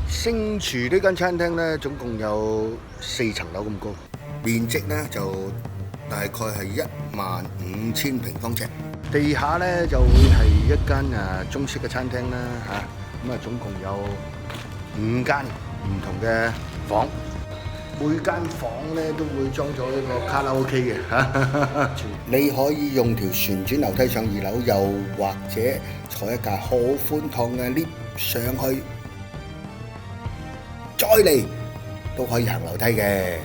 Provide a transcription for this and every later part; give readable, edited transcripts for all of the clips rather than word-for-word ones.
星廚呢間餐廳呢，總共有4層樓咁高，面積呢就大概係15000平方尺。地下呢就會係一間中式嘅餐廳啦嚇，咁啊總共有5間唔同嘅房，每間房呢都會裝咗一個卡拉 OK 嘅嚇。你可以用條旋轉樓梯上2樓，又或者坐一架好寬敞嘅 lift 上去。再嚟都可以行樓梯嘅。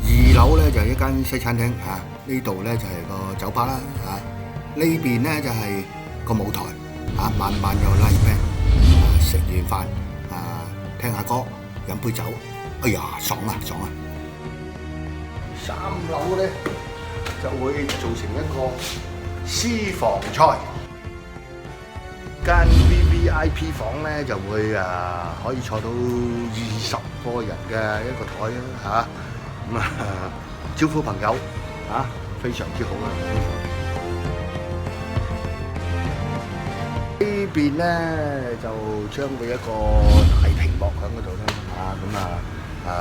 2樓咧就係一間西餐廳嚇，呢度咧就係個酒吧啦嚇，呢邊咧就係個舞台嚇，晚晚有 live band，食完飯聽下歌，飲杯酒，哎呀爽啊爽啊！3樓咧就會做成一個私房菜。間 VVIP 房咧就會可以坐到20個人嘅一個台啦嚇，咁招呼朋友嚇，非常之好啦。呢邊咧就將會一個大屏幕喺嗰度啦嚇，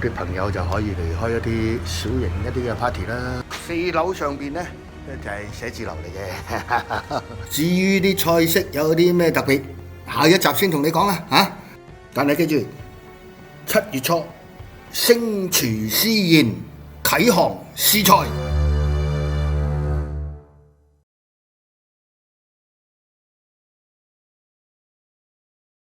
咁啲朋友就可以嚟開一啲小型一啲嘅 party 啦。4樓上邊咧就係寫字樓嚟嘅。至於啲菜式有啲咩特別，下一集先同你講啦嚇。但係記住，7月初星廚試宴啟航試菜。